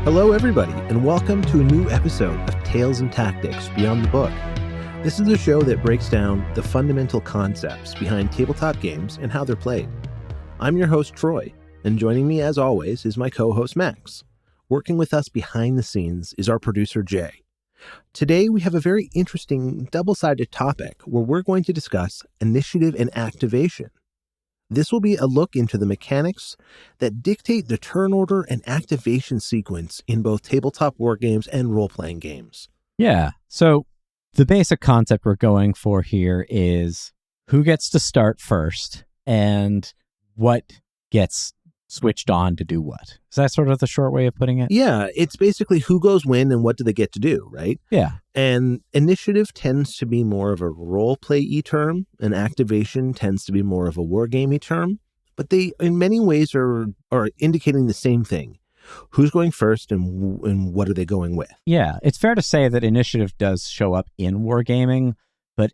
Hello, everybody, and welcome to a new episode of Tales and Tactics Beyond the Book. This is a show that breaks down the fundamental concepts behind tabletop games and how they're played. I'm your host, Troy, and joining me, as always, is my co-host, Max. Working with us behind the scenes is our producer, Jay. Today, we have a very interesting double-sided topic where we're going to discuss initiative and activation. This will be a look into the mechanics that dictate the turn order and activation sequence in both tabletop war games and role-playing games. Yeah, so the basic concept we're going for here is who gets to start first and what gets switched on to do what. Is that sort of the short way of putting it? Yeah, it's basically who goes when and what do they get to do, right? Yeah. And initiative tends to be more of a role-play-y term, and activation tends to be more of a wargamey term, but they, in many ways, are indicating the same thing. Who's going first and what are they going with? Yeah, it's fair to say that initiative does show up in wargaming, but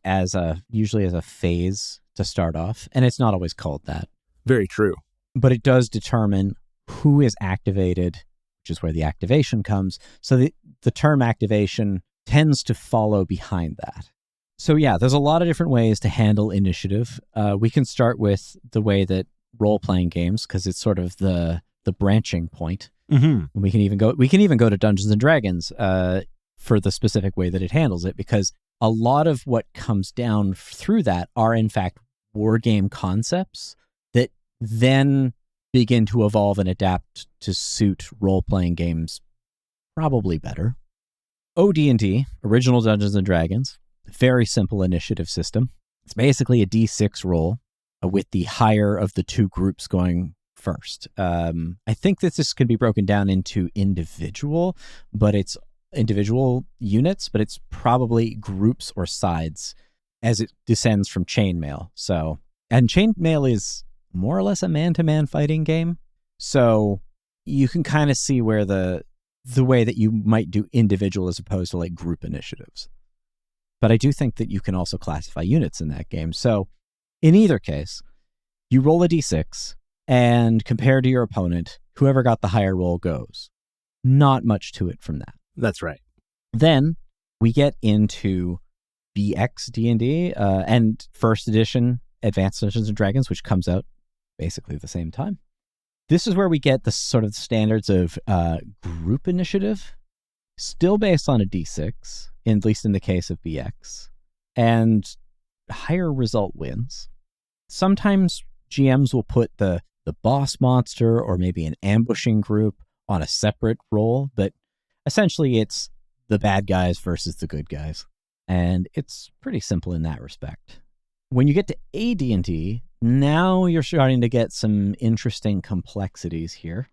usually as a phase to start off, and it's not always called that. Very true. But it does determine who is activated, which is where the activation comes. So the term activation tends to follow behind that. So yeah, there's a lot of different ways to handle initiative. We can start with the way that role-playing games, because it's sort of the branching point. Mm-hmm. We can even go to Dungeons and Dragons for the specific way that it handles it, because a lot of what comes down through that are in fact war game concepts that then begin to evolve and adapt to suit role-playing games probably better. OD&D, Original Dungeons and Dragons, very simple initiative system. It's basically a D6 roll with the higher of the two groups going first. I think that this can be broken down into individual units, but it's probably groups or sides as it descends from chainmail. And chainmail is more or less a man-to-man fighting game. So you can kind of see where the way that you might do individual as opposed to like group initiatives. But I do think that you can also classify units in that game. So in either case, you roll a d6 and compared to your opponent, whoever got the higher roll goes. Not much to it from that. That's right. Then we get into BX D&D and first edition Advanced Dungeons and Dragons, which comes out basically at the same time. This is where we get the sort of standards of group initiative, still based on a D6, at least in the case of BX, and higher result wins. Sometimes GMs will put the boss monster or maybe an ambushing group on a separate roll, but essentially it's the bad guys versus the good guys. And it's pretty simple in that respect. When you get to AD&D, now you're starting to get some interesting complexities here.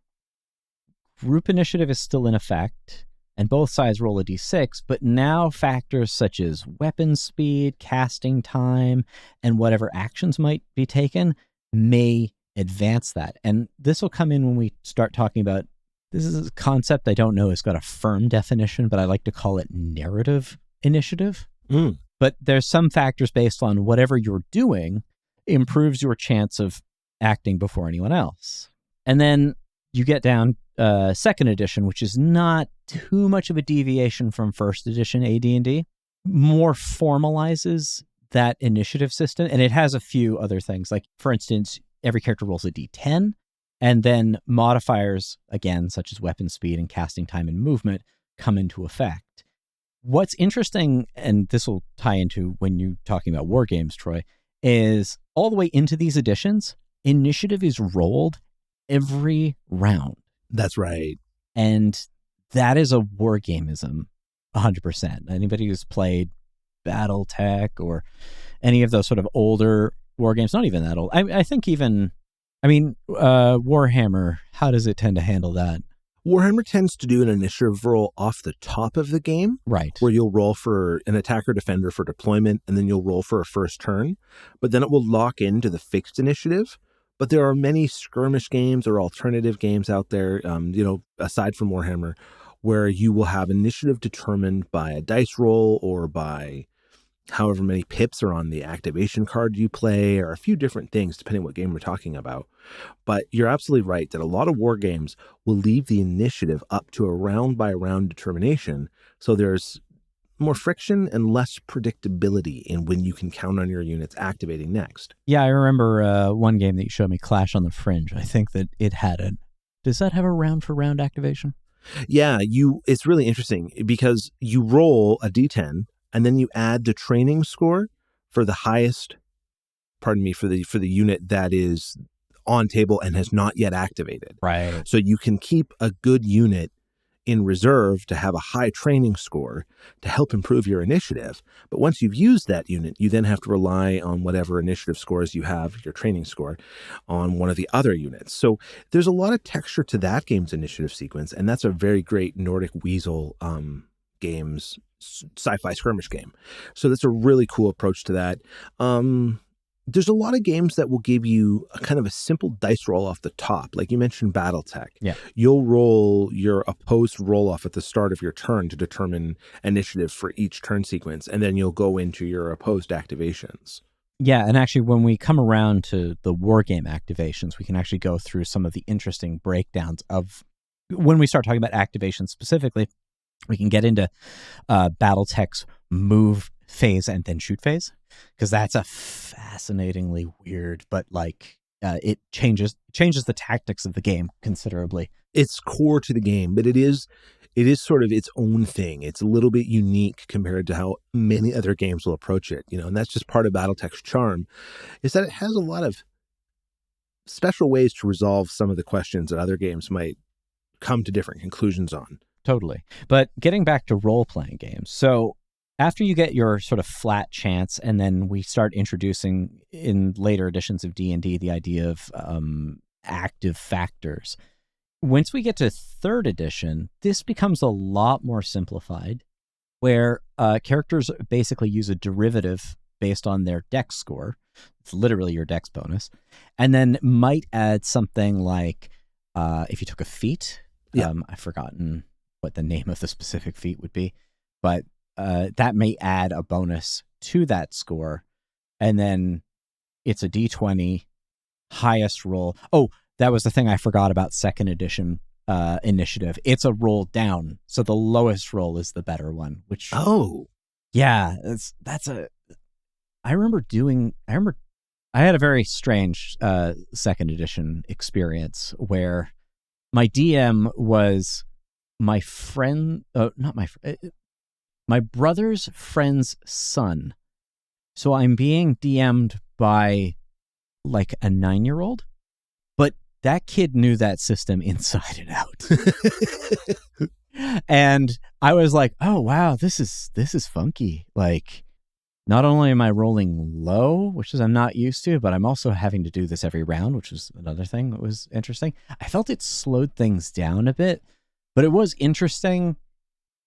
Group initiative is still in effect, and both sides roll a d6, but now factors such as weapon speed, casting time, and whatever actions might be taken may advance that. And this will come in when we start talking about, this is a concept I don't know has got a firm definition, but I like to call it narrative initiative. But there's some factors based on whatever you're doing improves your chance of acting before anyone else. And then you get down second edition, which is not too much of a deviation from first edition AD&D, more formalizes that initiative system. And it has a few other things. Like, for instance, every character rolls a d10, and then modifiers, again, such as weapon speed and casting time and movement, come into effect. What's interesting, and this will tie into when you're talking about war games, Troy, is all the way into these editions, initiative is rolled every round. That's right. And that is a wargameism, 100%. Anybody who's played BattleTech or any of those sort of older war games, not even that old. I think Warhammer, how does it tend to handle that? Warhammer tends to do an initiative roll off the top of the game. Right. Where you'll roll for an attacker defender for deployment, and then you'll roll for a first turn. But then it will lock into the fixed initiative. But there are many skirmish games or alternative games out there, aside from Warhammer, where you will have initiative determined by a dice roll or by however many pips are on the activation card you play, or a few different things depending what game we're talking about. But you're absolutely right that a lot of war games will leave the initiative up to a round by round determination. So there's more friction and less predictability in when you can count on your units activating next. Yeah, I remember one game that you showed me, Clash on the Fringe. I think that it had a... Does that have a round for round activation? Yeah, it's really interesting because you roll a d10 and then you add the training score for the highest, for the unit that is on table and has not yet activated. Right. So you can keep a good unit in reserve to have a high training score to help improve your initiative. But once you've used that unit, you then have to rely on whatever initiative scores you have, your training score, on one of the other units. So there's a lot of texture to that game's initiative sequence, and that's a very great Nordic Weasel games sci-fi skirmish game. So that's a really cool approach to that. There's a lot of games that will give you a kind of a simple dice roll off the top. Like you mentioned Battletech. Yeah. You'll roll your opposed roll off at the start of your turn to determine initiative for each turn sequence, and then you'll go into your opposed activations. Yeah, and actually when we come around to the wargame activations, we can actually go through some of the interesting breakdowns of when we start talking about activations specifically. We can get into Battletech's move phase and then shoot phase, because that's a fascinatingly weird, but it changes the tactics of the game considerably. It's core to the game, but it is sort of its own thing. It's a little bit unique compared to how many other games will approach it, and that's just part of Battletech's charm, is that it has a lot of special ways to resolve some of the questions that other games might come to different conclusions on. Totally. But getting back to role-playing games, so after you get your sort of flat chance, and then we start introducing in later editions of D&D the idea of active factors. Once we get to 3rd edition, this becomes a lot more simplified, where characters basically use a derivative based on their dex score. It's literally your dex bonus. And then might add something like, if you took a feat, I've forgotten what the name of the specific feat would be, but that may add a bonus to that score. And then it's a D20 highest roll. Oh, that was the thing I forgot about 2nd edition initiative. It's a roll down. So the lowest roll is the better one, which... Oh. Yeah, I had a very strange 2nd edition experience where my DM was my friend, my brother's friend's son. So I'm being DM'd by like a 9-year-old, but that kid knew that system inside and out. And I was like, oh wow, this is funky. Like, not only am I rolling low, which is I'm not used to, but I'm also having to do this every round, which was another thing that was interesting. I felt it slowed things down a bit, but it was interesting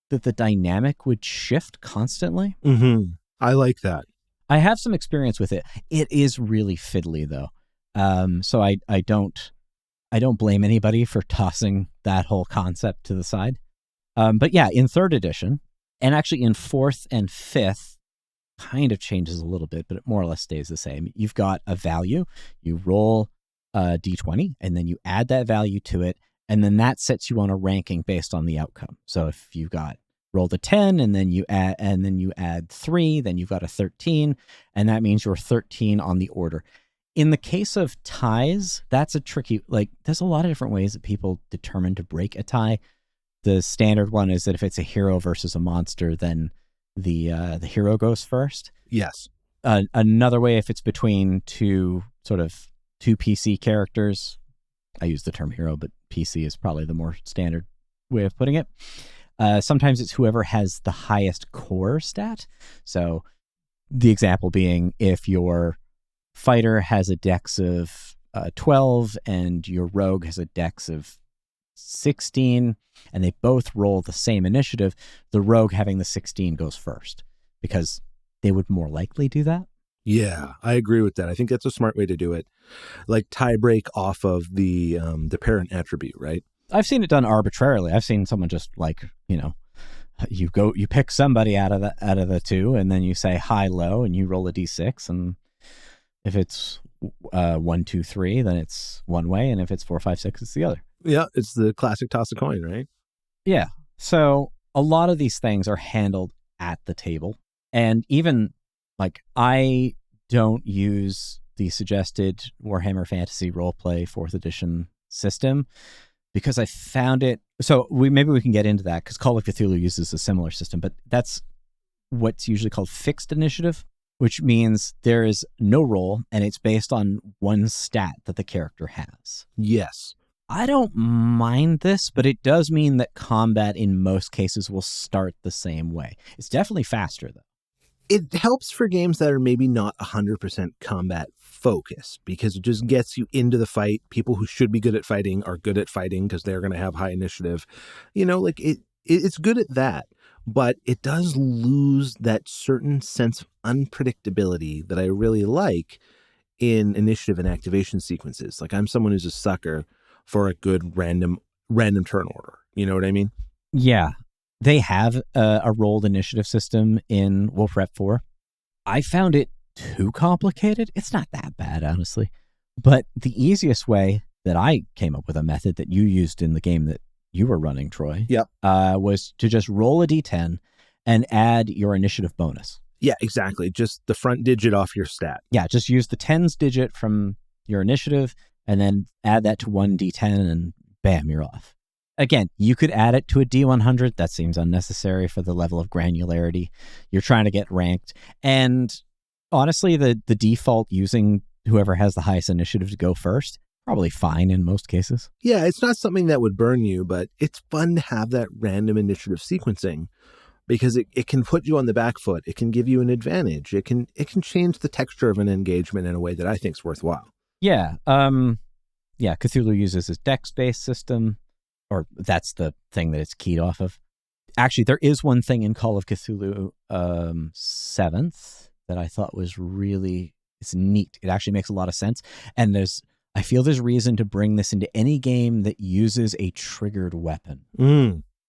that the dynamic would shift constantly. Mm-hmm. I like that. I have some experience with it. It is really fiddly though. So I don't blame anybody for tossing that whole concept to the side. But yeah, in 3rd edition, and actually in 4th and 5th, kind of changes a little bit, but it more or less stays the same. You've got a value, you roll a D20, and then you add that value to it, and then that sets you on a ranking based on the outcome. So if you've got rolled a 10, and then you add 3, then you've got a 13, and that means you're 13 on the order. In the case of ties, that's a tricky, there's a lot of different ways that people determine to break a tie. The standard one is that if it's a hero versus a monster, then the hero goes first. Yes. Another way, if it's between two PC characters, I use the term hero, but PC is probably the more standard way of putting it. Sometimes it's whoever has the highest core stat. So the example being, if your fighter has a dex of 12 and your rogue has a dex of 16, and they both roll the same initiative, the rogue having the 16 goes first, because they would more likely do that. Yeah, I agree with that. I think that's a smart way to do it. Like tie break off of the parent attribute, right? I've seen it done arbitrarily. I've seen someone just you pick somebody out of the two, and then you say high, low, and you roll a d6, and if it's 1, 2, 3, then it's one way, and if it's 4, 5, 6, it's the other. Yeah, it's the classic toss a coin, right? Yeah. So a lot of these things are handled at the table. And even like I don't use the suggested Warhammer Fantasy Roleplay 4th edition system because I found it. So maybe we can get into that because Call of Cthulhu uses a similar system, but that's what's usually called fixed initiative, which means there is no roll and it's based on one stat that the character has. Yes. I don't mind this, but it does mean that combat in most cases will start the same way. It's definitely faster, though. It helps for games that are maybe not 100% combat focused because it just gets you into the fight. People who should be good at fighting are good at fighting because they're going to have high initiative. It's good at that, but it does lose that certain sense of unpredictability that I really like in initiative and activation sequences. Like I'm someone who's a sucker for a good random turn order. You know what I mean? Yeah. They have a rolled initiative system in Wolf Rep 4. I found it too complicated. It's not that bad, honestly. But the easiest way that I came up with a method that you used in the game that you were running, Troy, was to just roll a d10 and add your initiative bonus. Yeah, exactly. Just the front digit off your stat. Yeah, just use the tens digit from your initiative and then add that to 1d10 and bam, you're off. Again, you could add it to a D100. That seems unnecessary for the level of granularity you're trying to get ranked. And honestly, the default using whoever has the highest initiative to go first, probably fine in most cases. Yeah, it's not something that would burn you, but it's fun to have that random initiative sequencing because it can put you on the back foot. It can give you an advantage. It can change the texture of an engagement in a way that I think is worthwhile. Yeah. Cthulhu uses a dex-based system. Or that's the thing that it's keyed off of. Actually, there is one thing in Call of Cthulhu 7th that I thought was it's neat. It actually makes a lot of sense. And I feel there's reason to bring this into any game that uses a triggered weapon.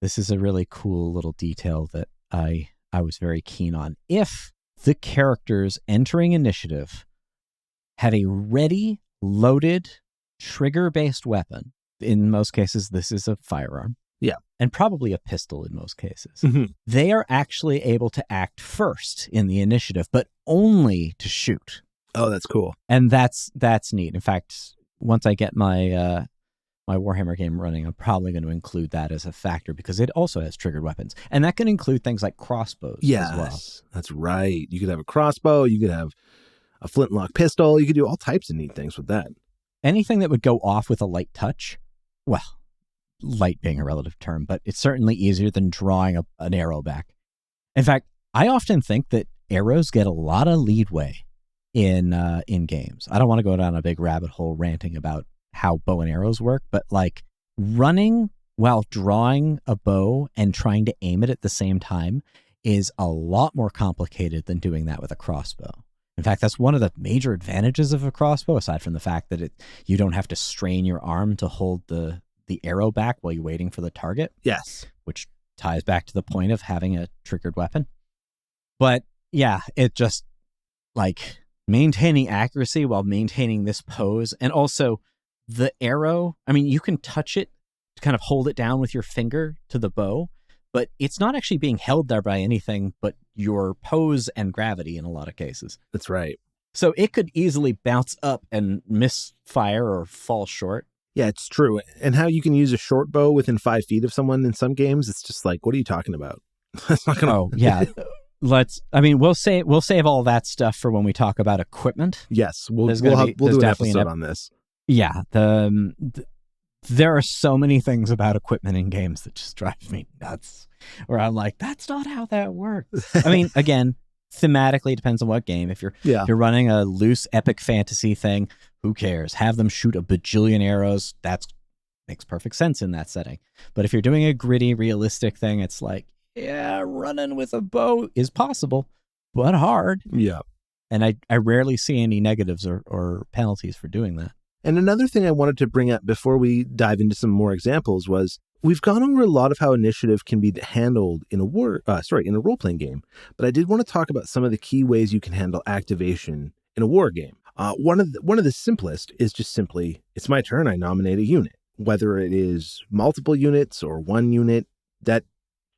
This is a really cool little detail that I was very keen on. If the characters entering initiative have a ready, loaded, trigger-based weapon, in most cases, this is a firearm. Yeah. And probably a pistol in most cases. Mm-hmm. They are actually able to act first in the initiative, but only to shoot. Oh, that's cool. And that's neat. In fact, once I get my my Warhammer game running, I'm probably going to include that as a factor because it also has triggered weapons. And that can include things like crossbows as well. Yes, that's right. You could have a crossbow. You could have a flintlock pistol. You could do all types of neat things with that. Anything that would go off with a light touch, well, light being a relative term, but it's certainly easier than drawing an arrow back. In fact, I often think that arrows get a lot of leadway in games. I don't want to go down a big rabbit hole ranting about how bow and arrows work, but like running while drawing a bow and trying to aim it at the same time is a lot more complicated than doing that with a crossbow. In fact, that's one of the major advantages of a crossbow, aside from the fact that you don't have to strain your arm to hold the arrow back while you're waiting for the target. Yes. Which ties back to the point of having a triggered weapon. But yeah, it just like maintaining accuracy while maintaining this pose. And also the arrow, I mean, you can touch it to kind of hold it down with your finger to the bow, but it's not actually being held there by anything but your pose and gravity in a lot of cases. That's right. So it could easily bounce up and misfire or fall short. Yeah, it's true. And how you can use a short bow within 5 feet of someone in some games, it's just like, what are you talking about? That's not gonna... Oh, yeah. We'll save all that stuff for when we talk about equipment. Yes, we'll do an episode on this. Yeah, there are so many things about equipment in games that just drive me nuts. Where I'm like, that's not how that works. I mean, again, thematically, it depends on what game. If you're running a loose epic fantasy thing, who cares? Have them shoot a bajillion arrows. That makes perfect sense in that setting. But if you're doing a gritty, realistic thing, it's like, yeah, running with a bow is possible, but hard. Yeah. And I rarely see any negatives or penalties for doing that. And another thing I wanted to bring up before we dive into some more examples was we've gone over a lot of how initiative can be handled in a role-playing game, but I did want to talk about some of the key ways you can handle activation in a war game. One of the simplest is just simply, it's my turn, I nominate a unit. Whether it is multiple units or one unit, that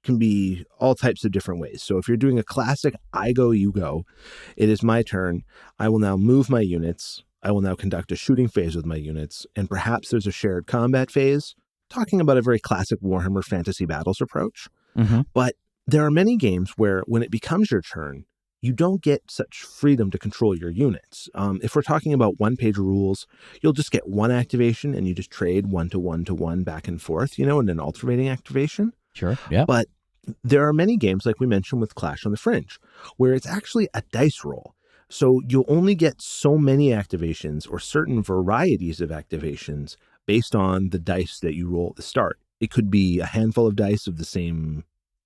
can be all types of different ways. So if you're doing a classic I go, you go, it is my turn. I will now move my units. I will now conduct a shooting phase with my units. And perhaps there's a shared combat phase, talking about a very classic Warhammer Fantasy Battles approach. Mm-hmm. But there are many games where when it becomes your turn, you don't get such freedom to control your units. If we're talking about one-page rules, you'll just get one activation and you just trade 1-to-1-to-1 back and forth, in an alternating activation. Sure, yeah. But there are many games, like we mentioned with Clash on the Fringe, where it's actually a dice roll. So you'll only get so many activations or certain varieties of activations based on the dice that you roll at the start. It could be a handful of dice of the same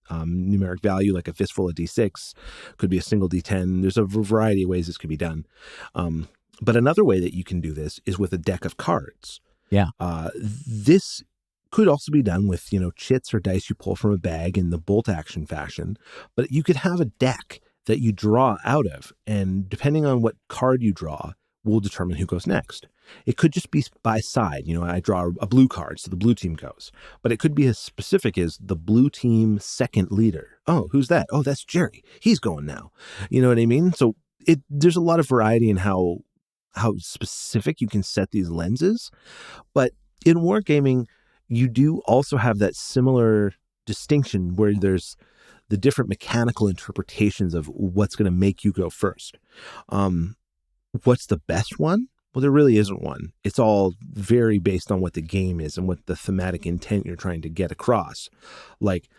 numeric value, like a fistful of D6, could be a single D10. There's a variety of ways this could be done. But another way that you can do this is with a deck of cards. Yeah. This could also be done with, chits or dice you pull from a bag in the bolt action fashion, but you could have a deck that you draw out of, and depending on what card you draw will determine who goes next. It could just be by side. I draw a blue card, so the blue team goes. But it could be as specific as the blue team second leader. Oh, who's that? Oh, that's Jerry. He's going now. You know what I mean? So there's a lot of variety in how specific you can set these lenses. But in wargaming, you do also have that similar distinction where there's the different mechanical interpretations of what's going to make you go first. What's the best one? Well, there really isn't one. It's all very based on what the game is and what the thematic intent you're trying to get across. Like,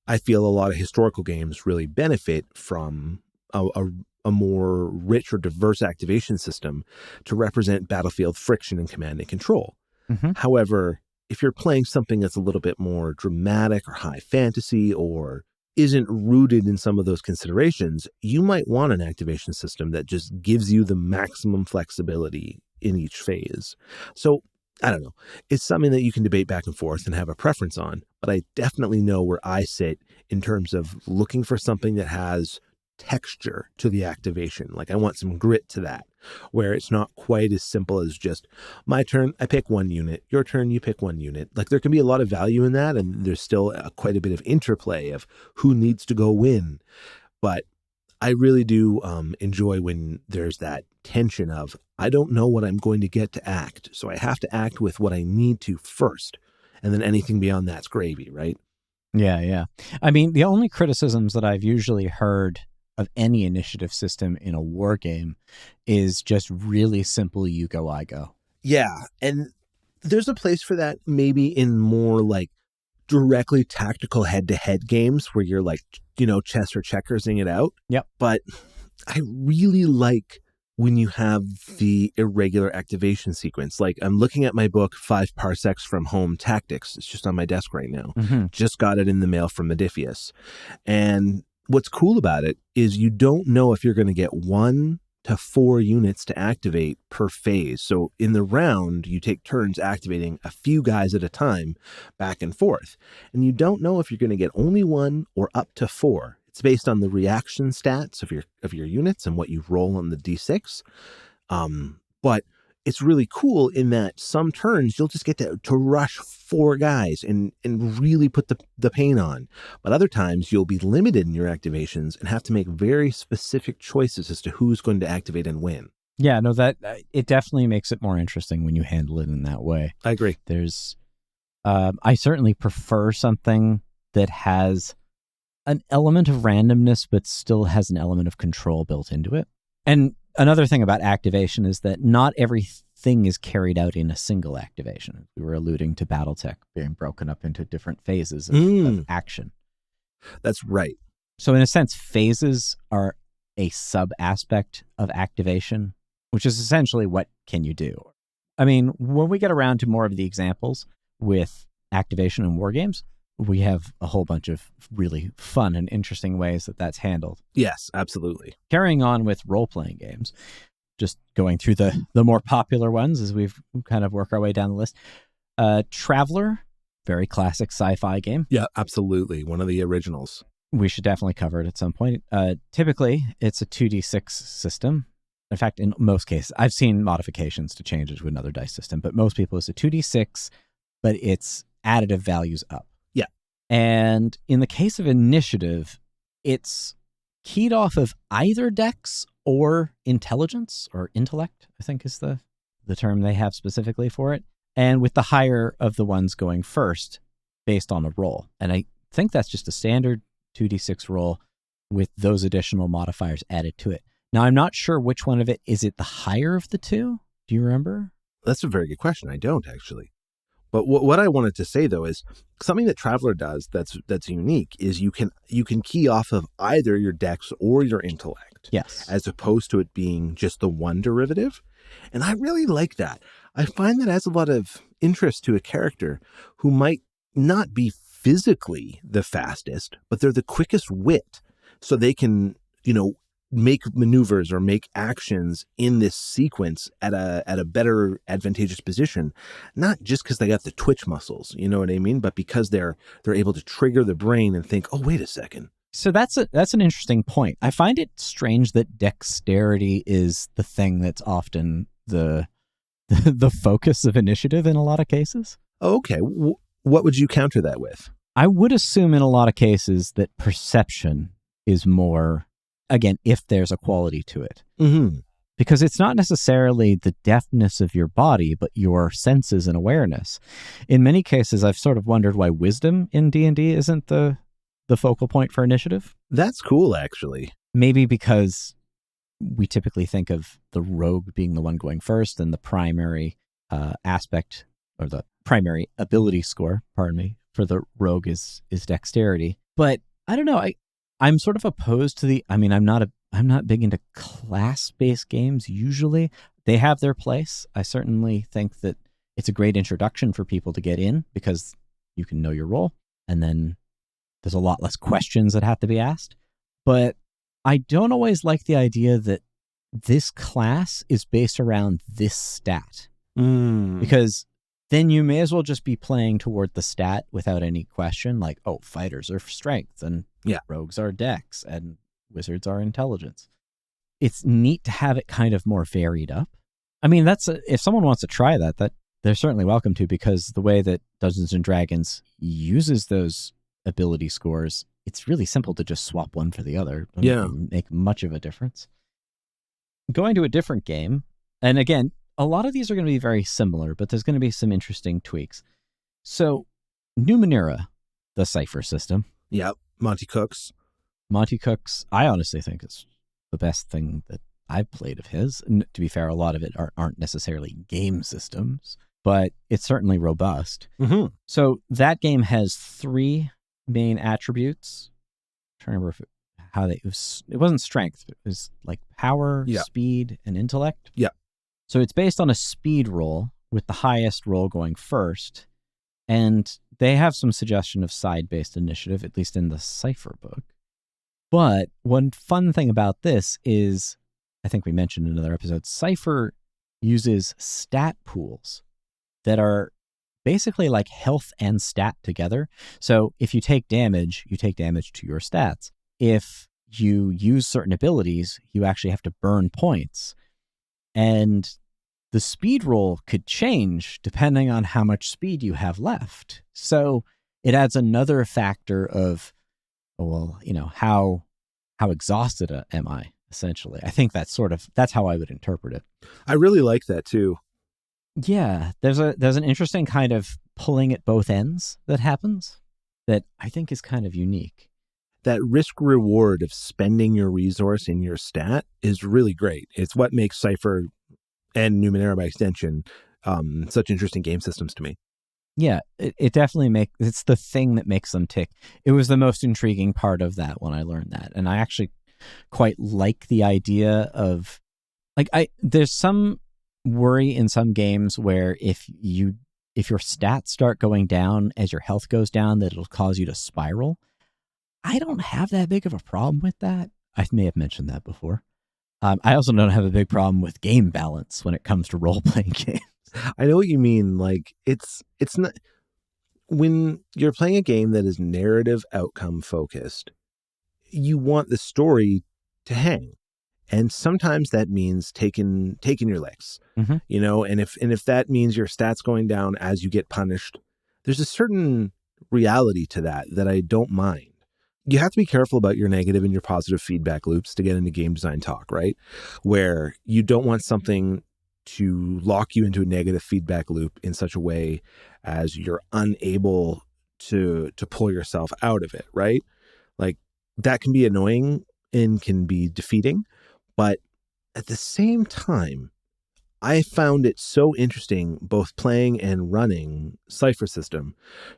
I feel a lot of historical games really benefit from a more rich or diverse activation system to represent battlefield friction and command and control. Mm-hmm. However, if you're playing something that's a little bit more dramatic or high fantasy or isn't rooted in some of those considerations, you might want an activation system that just gives you the maximum flexibility in each phase. So, I don't know. It's something that you can debate back and forth and have a preference on, but I definitely know where I sit in terms of looking for something that has texture to the activation. Like, I want some grit to that, where it's not quite as simple as just my turn, I pick one unit, your turn, you pick one unit. Like, there can be a lot of value in that, and there's still quite a bit of interplay of who needs to go win. But I really do enjoy when there's that tension of, I don't know what I'm going to get to act, so I have to act with what I need to first, and then anything beyond that's gravy, right? Yeah. I mean, the only criticisms that I've usually heard of any initiative system in a war game is just really simple, you go, I go. Yeah, and there's a place for that maybe in more like directly tactical head-to-head games where you're like, chess or checkersing it out. Yep. But I really like when you have the irregular activation sequence. Like, I'm looking at my book, 5 Parsecs from Home Tactics. It's just on my desk right now. Mm-hmm. Just got it in the mail from Modiphius. And what's cool about it is you don't know if you're going to get 1 to 4 units to activate per phase. So in the round, you take turns activating a few guys at a time back and forth. And you don't know if you're going to get only 1 or up to 4. It's based on the reaction stats of your units and what you roll on the D6. But it's really cool in that some turns you'll just get to rush 4 guys and really put the pain on. But other times you'll be limited in your activations and have to make very specific choices as to who's going to activate and when. Yeah, no, that it definitely makes it more interesting when you handle it in that way. I agree. I certainly prefer something that has an element of randomness, but still has an element of control built into it. And another thing about activation is that not everything is carried out in a single activation. We were alluding to Battletech being broken up into different phases of action. That's right. So in a sense, phases are a sub-aspect of activation, which is essentially what can you do. I mean, when we get around to more of the examples with activation in war games, we have a whole bunch of really fun and interesting ways that that's handled. Yes, absolutely. Carrying on with role-playing games, just going through the more popular ones as we've kind of work our way down the list. Traveler Very classic sci-fi game. Yeah, absolutely. One of the originals. We should definitely cover it at some point. Typically, it's a 2d6 system. In fact, in most cases, I've seen modifications to change it to another dice system, but most people, it's a 2d6, but it's additive values up. Yeah. And in the case of initiative, it's keyed off of either dex or intelligence or intellect, I think is the term they have specifically for it. And with the higher of the ones going first based on a roll. And I think that's just a standard 2d6 roll with those additional modifiers added to it. Now, I'm not sure which one of it. Is it the higher of the two? Do you remember? That's a very good question. I don't actually. But what I wanted to say, though, is something that Traveler does that's unique is you can key off of either your dex or your intellect. Yes. As opposed to it being just the one derivative. And I really like that. I find that adds a lot of interest to a character who might not be physically the fastest, but they're the quickest wit. So they can, make maneuvers or make actions in this sequence at a better advantageous position, not just because they got the twitch muscles, you know what I mean, but because they're able to trigger the brain and think, oh, wait a second. So that's an interesting point. I find it strange that dexterity is the thing that's often the focus of initiative in a lot of cases. Okay, what would you counter that with? I would assume in a lot of cases that perception is more, again, if there's a quality to it. Mm-hmm. Because it's not necessarily the deftness of your body, but your senses and awareness. In many cases, I've sort of wondered why wisdom in D&D isn't the focal point for initiative. That's cool, actually. Maybe because we typically think of the rogue being the one going first, and the primary aspect, or the primary ability score, for the rogue is dexterity. But I don't know. I'm sort of opposed to I'm not big into class-based games usually. They have their place. I certainly think that it's a great introduction for people to get in because you can know your role, and then there's a lot less questions that have to be asked. But I don't always like the idea that this class is based around this stat. Because then you may as well just be playing toward the stat without any question, like, oh, fighters are strength, and rogues are dex, and wizards are intelligence. It's neat to have it kind of more varied up. I mean, if someone wants to try that they're certainly welcome to, because the way that Dungeons and Dragons uses those ability scores, it's really simple to just swap one for the other. It doesn't make much of a difference. Going to a different game, and again, a lot of these are going to be very similar, but there's going to be some interesting tweaks. So, Numenera, the cipher system. Yep, Monty Cook's, I honestly think is the best thing that I've played of his. And to be fair, a lot of it aren't necessarily game systems, but it's certainly robust. Mm-hmm. So that game has 3 main attributes. I'm trying to remember it wasn't strength. It was like power, speed, and intellect. Yeah. So it's based on a speed roll with the highest roll going first. And they have some suggestion of side-based initiative, at least in the Cipher book. But one fun thing about this is, I think we mentioned in another episode, Cipher uses stat pools that are basically like health and stat together. So if you take damage to your stats. If you use certain abilities, you actually have to burn points. And the speed roll could change depending on how much speed you have left. So it adds another factor of, how exhausted am I, essentially. I think that's how I would interpret it. I really like that too. Yeah, there's an interesting kind of pulling at both ends that happens that I think is kind of unique. That risk reward of spending your resource in your stat is really great. It's what makes Cipher and Numenera by extension such interesting game systems to me. Yeah, it definitely it's the thing that makes them tick. It was the most intriguing part of that when I learned that. And I actually quite like the idea of, there's some worry in some games where if your stats start going down as your health goes down, that it'll cause you to spiral. I don't have that big of a problem with that. I may have mentioned that before. I also don't have a big problem with game balance when it comes to role-playing games. I know what you mean. Like, it's not... when you're playing a game that is narrative outcome focused, you want the story to hang. And sometimes that means taking your licks, Mm-hmm. and if that means your stats going down as you get punished, there's a certain reality to that I don't mind. You have to be careful about your negative and your positive feedback loops to get into game design talk, right? Where you don't want something to lock you into a negative feedback loop in such a way as you're unable to pull yourself out of it, right? Like that can be annoying and can be defeating. But at the same time, I found it so interesting, both playing and running Cypher System,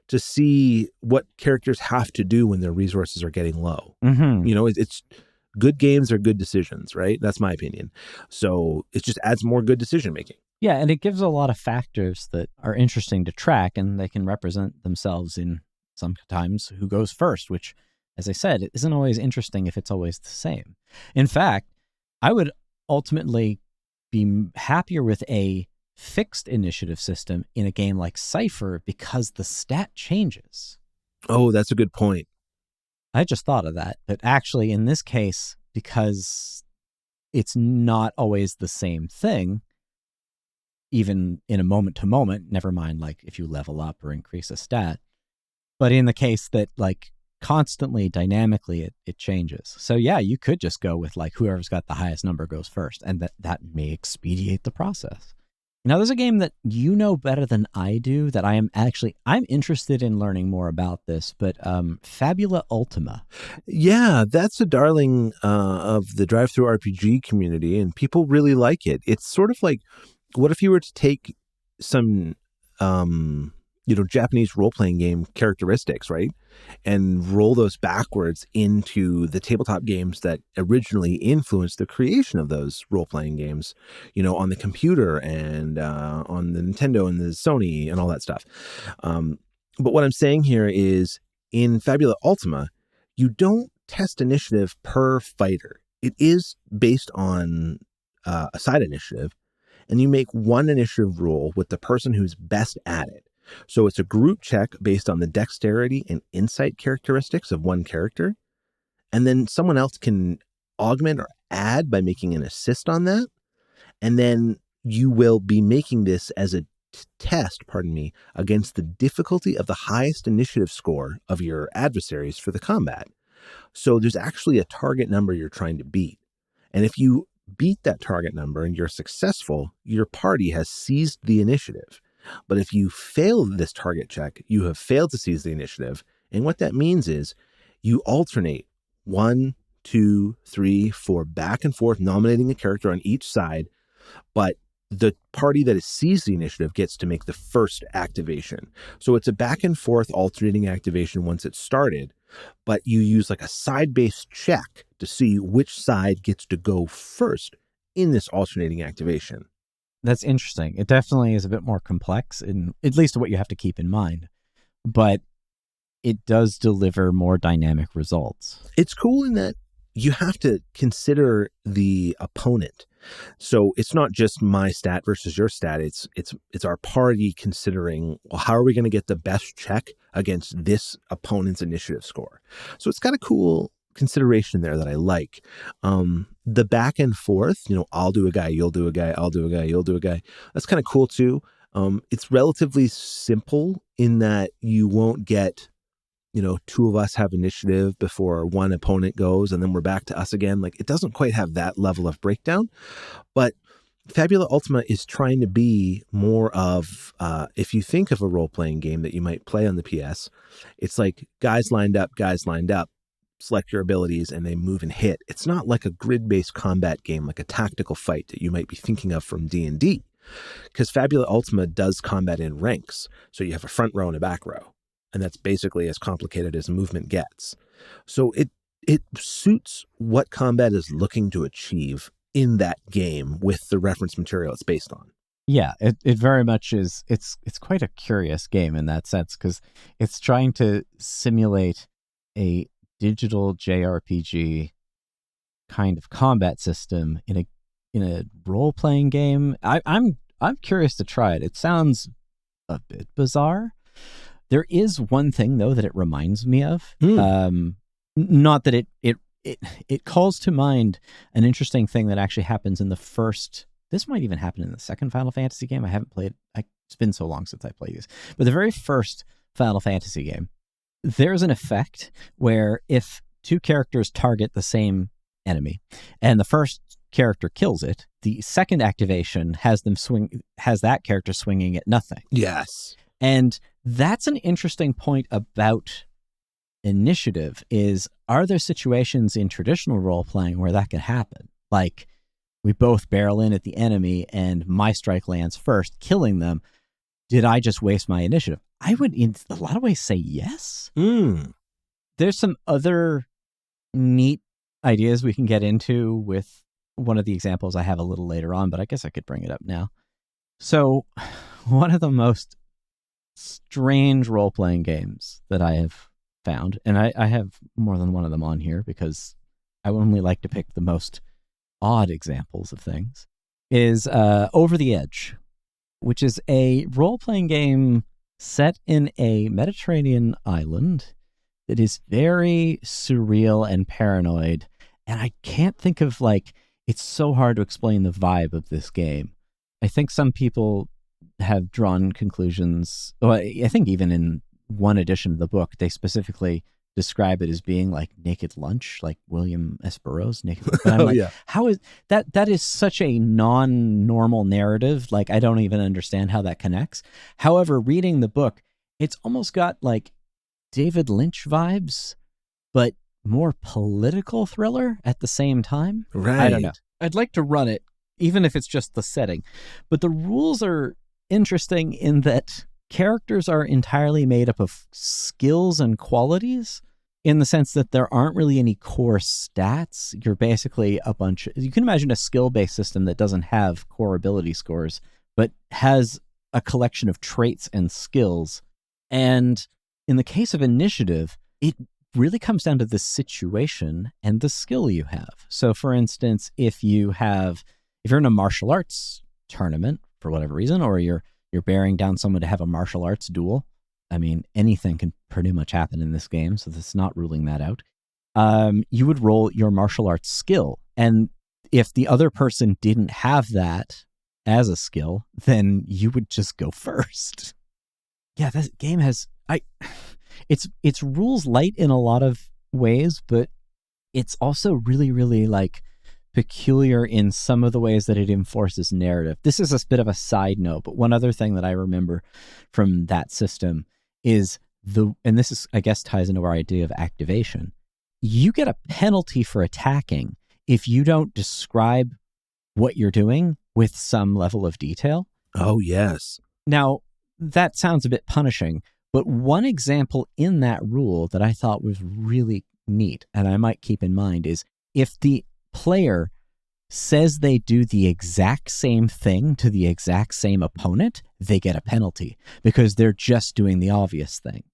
to see what characters have to do when their resources are getting low. Mm-hmm. It's good games are good decisions, right? That's my opinion. So it just adds more good decision making. Yeah, and it gives a lot of factors that are interesting to track, and they can represent themselves in sometimes who goes first, which, as I said, it isn't always interesting if it's always the same. In fact, I would ultimately be happier with a fixed initiative system in a game like Cypher because the stat changes. Oh, that's a good point. I just thought of that. But actually, in this case, because it's not always the same thing, even in a moment to moment, never mind like if you level up or increase a stat. But in the case that like constantly dynamically it changes. So yeah, you could just go with like whoever's got the highest number goes first, and that may expedite the process. Now there's a game that you know better than I do that I'm interested in learning more about this, but Fabula Ultima. Yeah, that's a darling of the drive-through RPG community, and people really like it. It's sort of like, what if you were to take some Japanese role-playing game characteristics, right, and roll those backwards into the tabletop games that originally influenced the creation of those role-playing games, on the computer and on the Nintendo and the Sony and all that stuff. But what I'm saying here is, in Fabula Ultima, you don't test initiative per fighter. It is based on a side initiative, and you make one initiative roll with the person who's best at it. So it's a group check based on the dexterity and insight characteristics of one character. And then someone else can augment or add by making an assist on that. And then you will be making this as a test, against the difficulty of the highest initiative score of your adversaries for the combat. So there's actually a target number you're trying to beat. And if you beat that target number and you're successful, your party has seized the initiative. But if you fail this target check, you have failed to seize the initiative. And what that means is you alternate 1, 2, 3, 4 back and forth, nominating a character on each side. But the party that has seized the initiative gets to make the first activation. So it's a back and forth alternating activation once it's started, but you use like a side-based check to see which side gets to go first in this alternating activation. That's interesting. It definitely is a bit more complex, in at least what you have to keep in mind, but it does deliver more dynamic results. It's cool in that you have to consider the opponent. So it's not just my stat versus your stat. It's our party considering, well, how are we going to get the best check against this opponent's initiative score? So it's got a cool consideration there that I like. The back and forth, I'll do a guy, you'll do a guy, I'll do a guy, you'll do a guy. That's kind of cool too. It's relatively simple in that you won't get, two of us have initiative before one opponent goes and then we're back to us again. Like, it doesn't quite have that level of breakdown, but Fabula Ultima is trying to be more of, if you think of a role-playing game that you might play on the PS, it's like guys lined up, select your abilities, and they move and hit. It's not like a grid-based combat game, like a tactical fight that you might be thinking of from D&D, because Fabula Ultima does combat in ranks. So you have a front row and a back row, and that's basically as complicated as movement gets. So it suits what combat is looking to achieve in that game with the reference material it's based on. Yeah, it very much is. It's quite a curious game in that sense, because it's trying to simulate a digital JRPG kind of combat system in a role-playing game. I'm curious to try it. It sounds a bit bizarre, There is one thing, though, that it reminds me of. Hmm. Not that it calls to mind an interesting thing that actually happens in the first. This might even happen in the second Final Fantasy game. I haven't played. It's been so long since I played this. But the very first Final Fantasy game, there's an effect where if two characters target the same enemy, and the first character kills it, the second activation has that character swinging at nothing. Yes. And that's an interesting point about initiative is, are there situations in traditional role-playing where that can happen? Like, we both barrel in at the enemy and my strike lands first, killing them. Did I just waste my initiative? I would, in a lot of ways, say yes. There's some other neat ideas we can get into with one of the examples I have a little later on, but I guess I could bring it up now. So one of the most strange role-playing games that I have found, and I have more than one of them on here because I only like to pick the most odd examples of things, is Over the Edge, which is a role-playing game set in a Mediterranean island that is very surreal and paranoid. And I can't think of, it's so hard to explain the vibe of this game. I think some people have drawn conclusions. Well, I think even in one edition of the book, they specifically describe it as being like Naked Lunch, like William S. Burroughs' Naked Lunch. But I'm how is that? That is such a non-normal narrative. Like, I don't even understand how that connects. However, reading the book, it's almost got like David Lynch vibes, but more political thriller at the same time. Right. I don't know. I'd like to run it, even if it's just the setting. But the rules are interesting in that characters are entirely made up of skills and qualities, in the sense that there aren't really any core stats. You're basically you can imagine a skill-based system that doesn't have core ability scores, but has a collection of traits and skills. And in the case of initiative, it really comes down to the situation and the skill you have. So for instance, if you're in a martial arts tournament for whatever reason, or you're bearing down someone to have a martial arts duel, I mean, anything can pretty much happen in this game, so that's not ruling that out. You would roll your martial arts skill. And if the other person didn't have that as a skill, then you would just go first. Yeah, that game has... It's rules light in a lot of ways, but it's also really, really peculiar in some of the ways that it enforces narrative. This is a bit of a side note, but one other thing that I remember from that system is and this is, I guess, ties into our idea of activation. You get a penalty for attacking if you don't describe what you're doing with some level of detail. Oh, yes. Now, that sounds a bit punishing, but one example in that rule that I thought was really neat, and I might keep in mind, is if the player says they do the exact same thing to the exact same opponent, they get a penalty because they're just doing the obvious thing.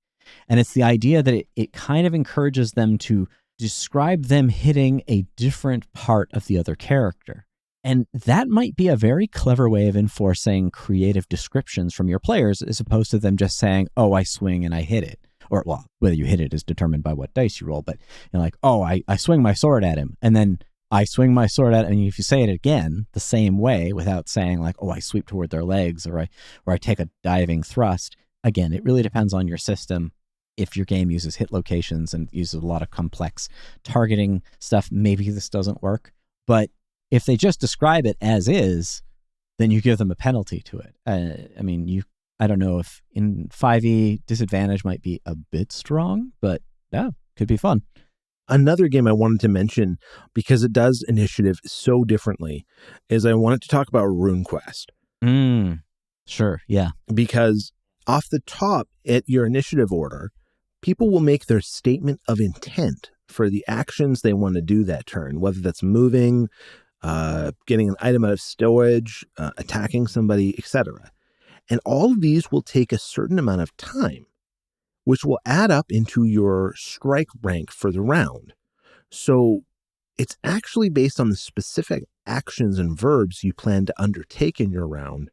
And it's the idea that it kind of encourages them to describe them hitting a different part of the other character. And that might be a very clever way of enforcing creative descriptions from your players, as opposed to them just saying, oh, I swing and I hit it. Or, well, whether you hit it is determined by what dice you roll, but you're like, oh, I swing my sword at him. And then I swing my sword at him. And if you say it again the same way without saying like, oh, I sweep toward their legs, or I take a diving thrust. Again, it really depends on your system. If your game uses hit locations and uses a lot of complex targeting stuff, maybe this doesn't work. But if they just describe it as is, then you give them a penalty to it. I don't know if in 5e disadvantage might be a bit strong, but yeah, could be fun. Another game I wanted to mention, because it does initiative so differently, is I wanted to talk about RuneQuest. Sure, yeah. Because off the top, at your initiative order, people will make their statement of intent for the actions they want to do that turn, whether that's moving, getting an item out of storage, attacking somebody, etc. And all of these will take a certain amount of time, which will add up into your strike rank for the round. So it's actually based on the specific actions and verbs you plan to undertake in your round.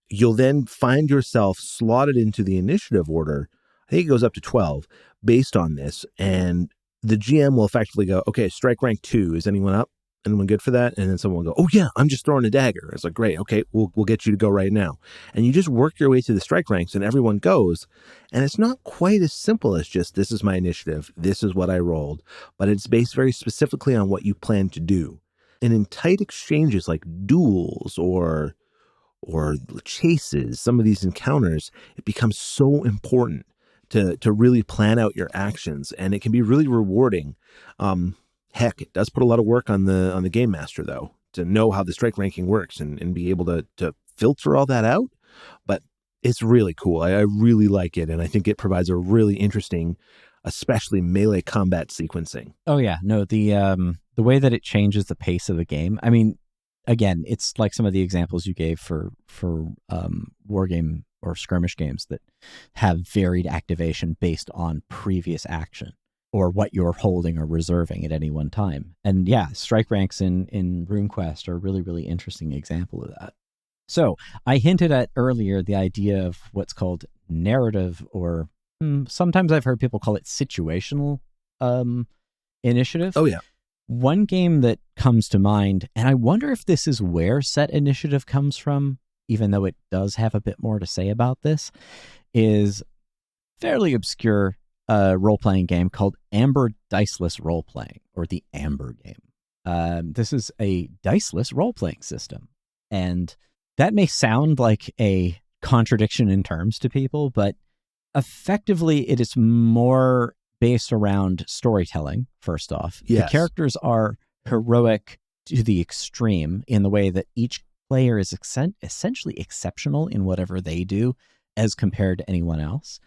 You'll then find yourself slotted into the initiative order think it goes up to 12 based on this. And the GM will effectively go, okay, strike rank 2. Is anyone up? Anyone good for that? And then someone will go, oh yeah, I'm just throwing a dagger. It's like, great. Okay, we'll get you to go right now. And you just work your way through the strike ranks and everyone goes. And it's not quite as simple as just, this is my initiative. This is what I rolled. But it's based very specifically on what you plan to do. And in tight exchanges like duels or chases, some of these encounters, it becomes so important to really plan out your actions, and it can be really rewarding. Heck, it does put a lot of work on the game master though, to know how the strike ranking works and be able to filter all that out. But it's really cool. I really like it, and I think it provides a really interesting, especially melee combat sequencing. Oh yeah, no, the way that it changes the pace of the game. I mean, again, it's like some of the examples you gave for war game or skirmish games that have varied activation based on previous action or what you're holding or reserving at any one time. And yeah, strike ranks in RuneQuest are a really, really interesting example of that. So I hinted at earlier the idea of what's called narrative, or sometimes I've heard people call it situational initiative. Oh yeah. One game that comes to mind, and I wonder if this is where set initiative comes from, even though it does have a bit more to say about this, is fairly obscure role-playing game called Amber Diceless Role-Playing, or the Amber game. This is a diceless role-playing system, and that may sound like a contradiction in terms to people, but effectively it is more based around storytelling, first off. Yes. The characters are heroic to the extreme in the way that each player is essentially exceptional in whatever they do as compared to anyone else.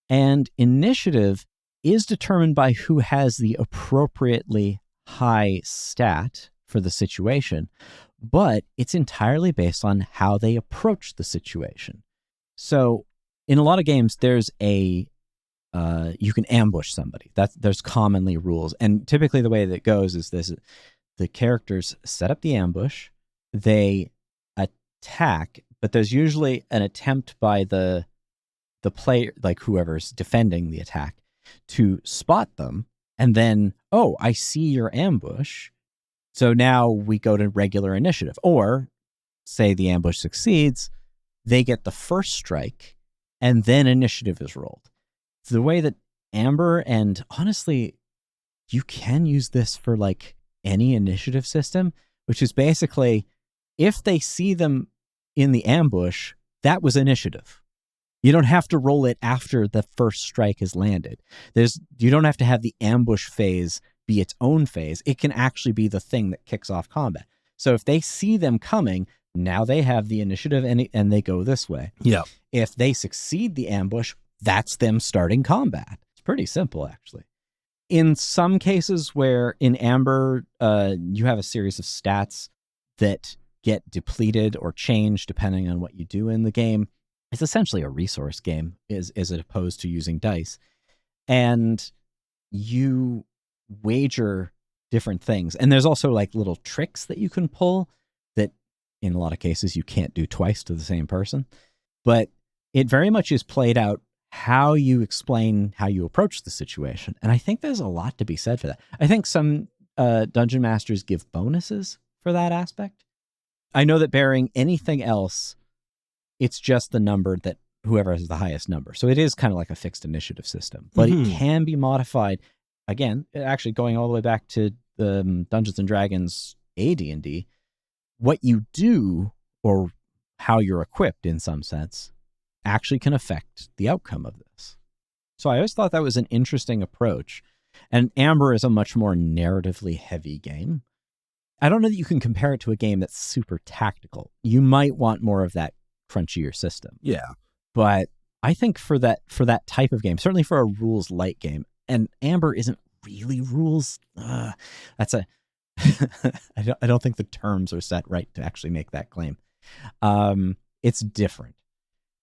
And initiative is determined by who has the appropriately high stat for the situation, but it's entirely based on how they approach the situation. So in a lot of games, there's you can ambush somebody. There's commonly rules. And typically the way that it goes is this: the characters set up the ambush, they attack, but there's usually an attempt by the player, like whoever's defending the attack, to spot them. And then, oh, I see your ambush. So now we go to regular initiative. Or say the ambush succeeds, they get the first strike, and then initiative is rolled. The way that Amber, and honestly, you can use this for like any initiative system, which is basically if they see them in the ambush, that was initiative. You don't have to roll it after the first strike has landed. You don't have to have the ambush phase be its own phase. It can actually be the thing that kicks off combat. So if they see them coming, now they have the initiative and they go this way. Yeah. If they succeed the ambush, that's them starting combat. It's pretty simple, actually. In some cases where in Amber, you have a series of stats that get depleted or changed depending on what you do in the game. It's essentially a resource game as opposed to using dice. And you wager different things. And there's also like little tricks that you can pull that in a lot of cases you can't do twice to the same person. But it very much is played out how you explain how you approach the situation. And I think there's a lot to be said for that. I think some dungeon masters give bonuses for that aspect. I know that bearing anything else, it's just the number that whoever has the highest number. So it is kind of like a fixed initiative system, but it can be modified. Again, actually going all the way back to the Dungeons and Dragons AD&D, what you do or how you're equipped in some sense actually can affect the outcome of this. So I always thought that was an interesting approach. And Amber is a much more narratively heavy game. I don't know that you can compare it to a game that's super tactical. You might want more of that crunchier system. Yeah. But I think for that type of game, certainly for a rules light game, and Amber isn't really rules. I don't think the terms are set right to actually make that claim. It's different.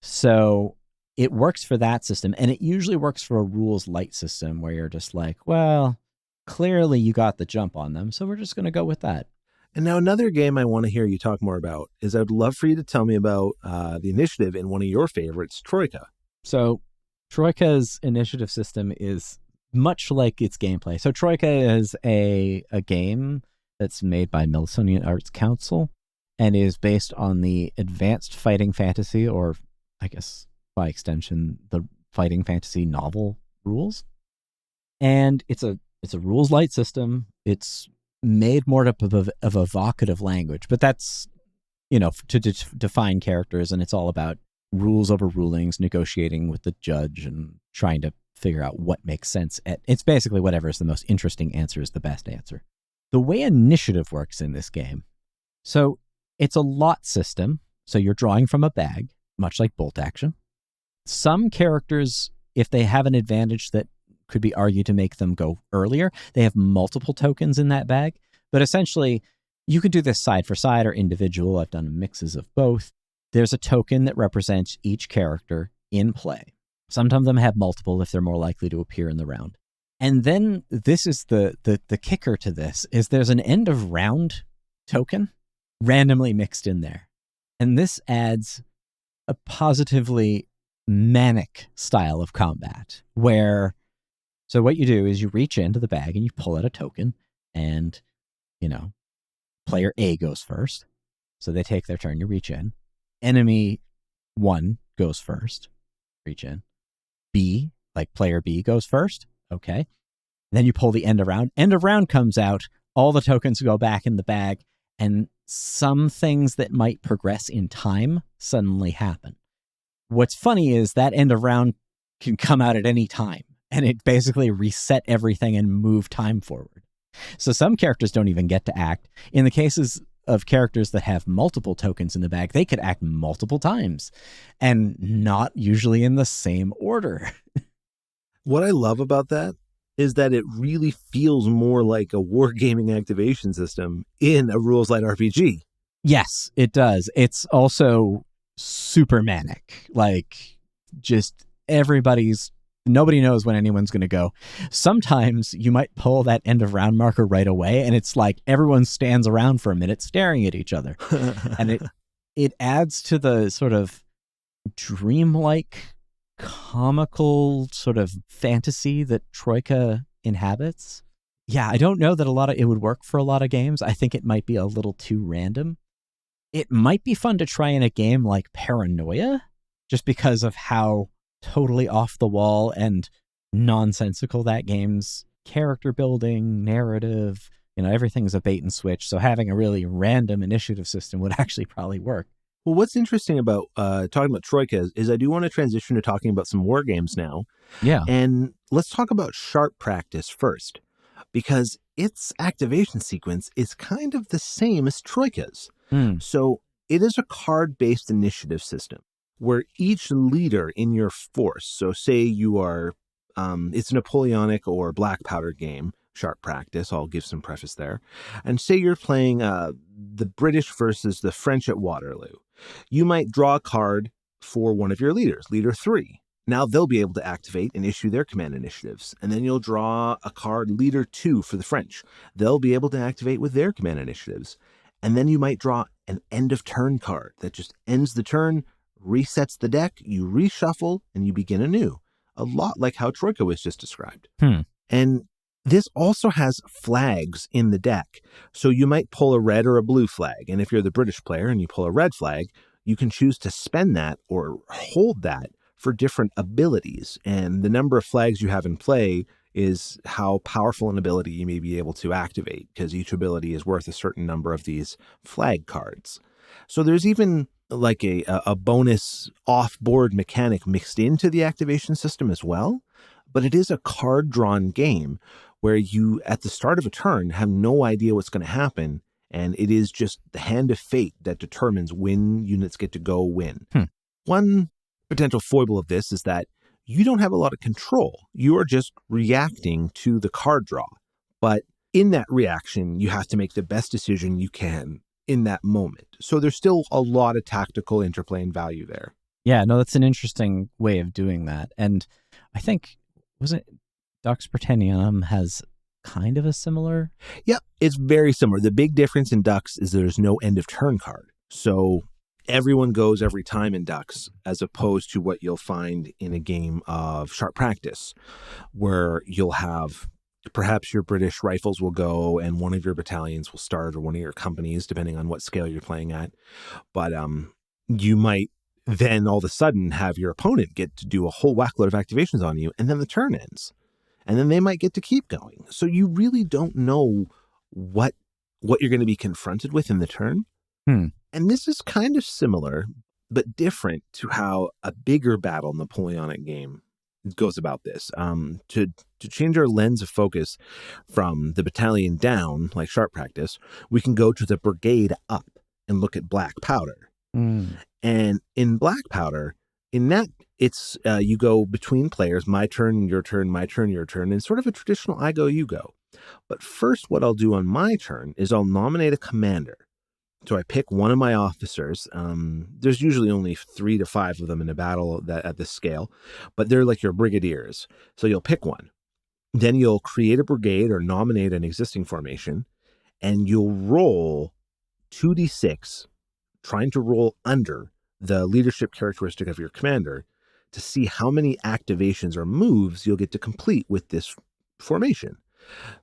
So it works for that system, and it usually works for a rules light system where you're just like, well, clearly you got the jump on them, so we're just going to go with that. And now another game I want to hear you talk more about is I would love for you to tell me about the initiative in one of your favorites, Troika. So Troika's initiative system is much like its gameplay. So Troika is a game that's made by Milsonian Arts Council and is based on the advanced fighting fantasy, or I guess by extension, the fighting fantasy novel rules. And it's a rules light system. It's made more of evocative language, but that's, to define characters, and it's all about rules over rulings, negotiating with the judge, and trying to figure out what makes sense. It's basically whatever is the most interesting answer is the best answer. The way initiative works in this game, so it's a lot system, so you're drawing from a bag, much like bolt action. Some characters, if they have an advantage that could be argued to make them go earlier, they have multiple tokens in that bag, but essentially you can do this side for side or individual. I've done mixes of both. There's a token that represents each character in play. Some of them have multiple if they're more likely to appear in the round. And then this is the kicker to this, is there's an end of round token randomly mixed in there. And this adds a positively manic style of combat where, so what you do is you reach into the bag and you pull out a token, and, player A goes first. So they take their turn, you reach in. Enemy 1 goes first, reach in. B, like player B goes first. Okay. Then you pull the end of round. End of round comes out. All the tokens go back in the bag, and some things that might progress in time suddenly happen. What's funny is that end of round can come out at any time, and it basically reset everything and move time forward. So some characters don't even get to act. In the cases of characters that have multiple tokens in the bag, they could act multiple times, and not usually in the same order. What I love about that is that it really feels more like a wargaming activation system in a rules light RPG. Yes, it does. It's also super manic. Like, just nobody knows when anyone's going to go. Sometimes you might pull that end of round marker right away, and it's like everyone stands around for a minute staring at each other. And it adds to the sort of dreamlike, comical sort of fantasy that Troika inhabits. Yeah, I don't know that it would work for a lot of games. I think it might be a little too random. It might be fun to try in a game like Paranoia, just because of how totally off the wall and nonsensical that game's character building, narrative, everything's a bait and switch. So having a really random initiative system would actually probably work. Well, what's interesting about talking about Troika is I do want to transition to talking about some war games now. Yeah. And let's talk about Sharp Practice first, because its activation sequence is kind of the same as Troika's. So it is a card-based initiative system where each leader in your force, so say you are, it's a Napoleonic or Black Powder game, Sharp Practice, I'll give some preface there, and say you're playing the British versus the French at Waterloo. You might draw a card for one of your leaders, leader 3. Now they'll be able to activate and issue their command initiatives. And then you'll draw a card, leader 2, for the French. They'll be able to activate with their command initiatives. And then you might draw an end of turn card that just ends the turn, resets the deck, you reshuffle, and you begin anew. A lot like how Troika was just described. And this also has flags in the deck. So you might pull a red or a blue flag. And if you're the British player and you pull a red flag, you can choose to spend that or hold that for different abilities. And the number of flags you have in play is how powerful an ability you may be able to activate, because each ability is worth a certain number of these flag cards. So there's even like a bonus off-board mechanic mixed into the activation system as well. But it is a card-drawn game where you, at the start of a turn, have no idea what's going to happen, and it is just the hand of fate that determines when units get to go when. One potential foible of this is that you don't have a lot of control. You are just reacting to the card draw. But in that reaction, you have to make the best decision you can in that moment. So there's still a lot of tactical interplay and value there. Yeah, no, that's an interesting way of doing that. And I think, was it Dux Britannianum has kind of a similar? Yeah, it's very similar. The big difference in Dux is there's no end of turn card. So everyone goes every time in ducks, as opposed to what you'll find in a game of sharp practice, where you'll have perhaps your British rifles will go and one of your battalions will start, or one of your companies, depending on what scale you're playing at. But you might then all of a sudden have your opponent get to do a whole whackload of activations on you, and then the turn ends. And then they might get to keep going. So you really don't know what you're going to be confronted with in the turn. And this is kind of similar, but different to how a bigger battle Napoleonic game goes about this. To change our lens of focus from the battalion down, like sharp practice, we can go to the brigade up and look at black powder. And in black powder, in that, it's you go between players, my turn, your turn, my turn, your turn, and sort of a traditional I go, you go. But first, what I'll do on my turn is I'll nominate a commander. So I pick one of my officers. There's usually only 3 to 5 of them in a battle at this scale, but they're like your brigadiers. So you'll pick one. Then you'll create a brigade or nominate an existing formation, and you'll roll 2d6, trying to roll under the leadership characteristic of your commander to see how many activations or moves you'll get to complete with this formation.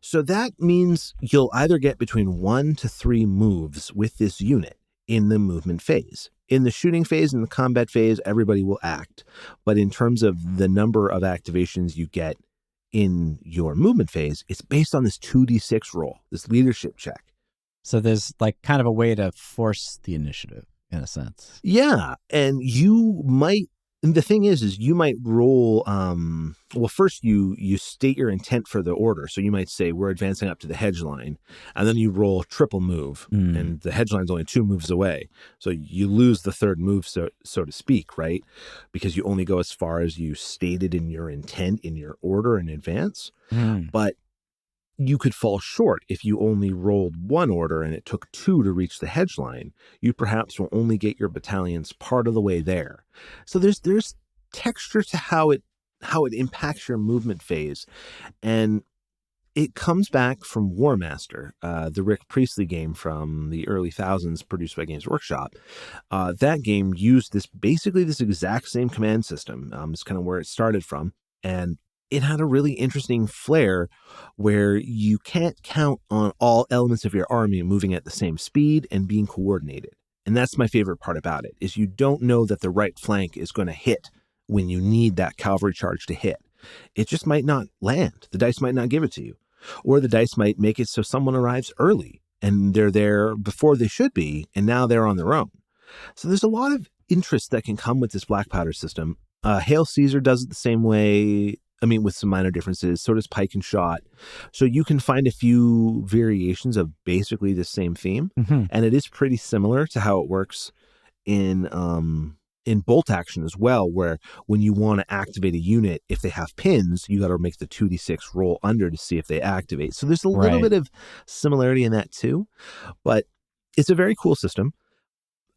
So that means you'll either get between 1 to 3 moves with this unit in the movement phase. In the shooting phase and the combat phase, everybody will act. But in terms of the number of activations you get in your movement phase, it's based on this 2d6 roll, this leadership check. So there's like kind of a way to force the initiative in a sense. Yeah. And the thing is you might roll, well, first you state your intent for the order. So you might say, we're advancing up to the hedge line, and then you roll triple move, and the hedge line's only 2 moves away. So you lose the third move, so to speak, right? Because you only go as far as you stated in your intent in your order in advance. But you could fall short if you only rolled 1 order and it took 2 to reach the hedge line. You perhaps will only get your battalions part of the way there. So there's texture to how it impacts your movement phase. And it comes back from War Master, the Rick Priestley game from the early thousands produced by Games Workshop. That game used basically this exact same command system. It's kind of where it started from. And it had a really interesting flair where you can't count on all elements of your army moving at the same speed and being coordinated. And that's my favorite part about it, is you don't know that the right flank is going to hit when you need that cavalry charge to hit. It just might not land. The dice might not give it to you. Or the dice might make it so someone arrives early and they're there before they should be, and now they're on their own. So there's a lot of interest that can come with this black powder system. Hail Caesar does it the same way. I mean, with some minor differences. So does Pike and Shot. So you can find a few variations of basically the same theme. And it is pretty similar to how it works in bolt action as well, where when you want to activate a unit, if they have pins, you got to make the 2d6 roll under to see if they activate. So there's a little bit of similarity in that too. But it's a very cool system.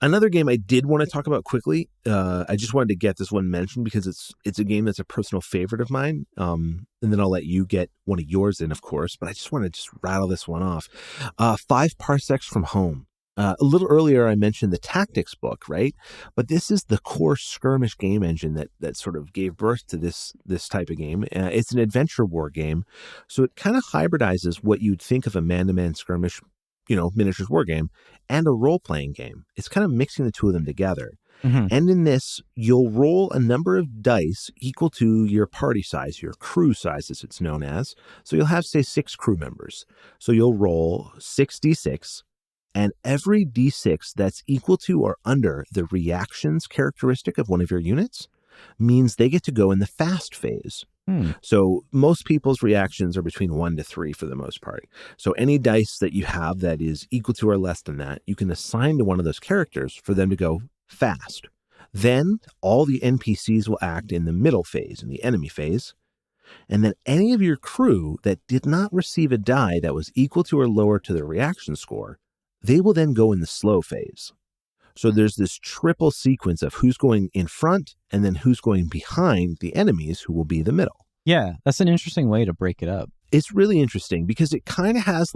Another game I did want to talk about quickly, I just wanted to get this one mentioned because it's a game that's a personal favorite of mine, and then I'll let you get one of yours in, of course, but I just want to just rattle this one off. 5 Parsecs from Home. A little earlier, I mentioned the tactics book, right? But this is the core skirmish game engine that sort of gave birth to this type of game. It's an adventure war game, so it kind of hybridizes what you'd think of a man-to-man skirmish, miniatures war game, and a role-playing game. It's kind of mixing the two of them together. And in this, you'll roll a number of dice equal to your party size, your crew size, as it's known as. So you'll have, say, 6 crew members. So you'll roll 6d6, and every d6 that's equal to or under the reactions characteristic of one of your units means they get to go in the fast phase. So most people's reactions are between 1 to 3 for the most part. So any dice that you have that is equal to or less than that, you can assign to one of those characters for them to go fast. Then all the NPCs will act in the middle phase, in the enemy phase. And then any of your crew that did not receive a die that was equal to or lower to their reaction score, they will then go in the slow phase. So there's this triple sequence of who's going in front and then who's going behind the enemies, who will be the middle. Yeah, that's an interesting way to break it up. It's really interesting because it kind of has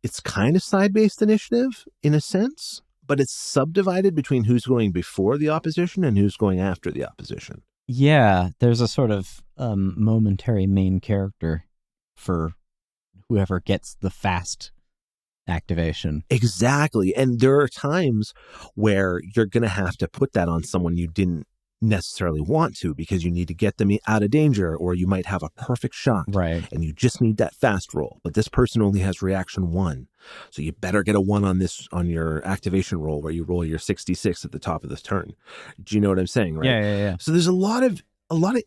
it's kind of side-based initiative in a sense, But it's subdivided between who's going before the opposition and who's going after the opposition. Yeah, there's a sort of momentary main character for whoever gets the fast activation. Exactly. And there are times where you're going to have to put that on someone you didn't necessarily want to, because you need to get them out of danger, or you might have a perfect shot. Right. And you just need that fast roll. But this person only has reaction 1. So you better get a 1 on your activation roll, where you roll your 66 at the top of the turn. Do you know what I'm saying, right? Yeah. So there's a lot of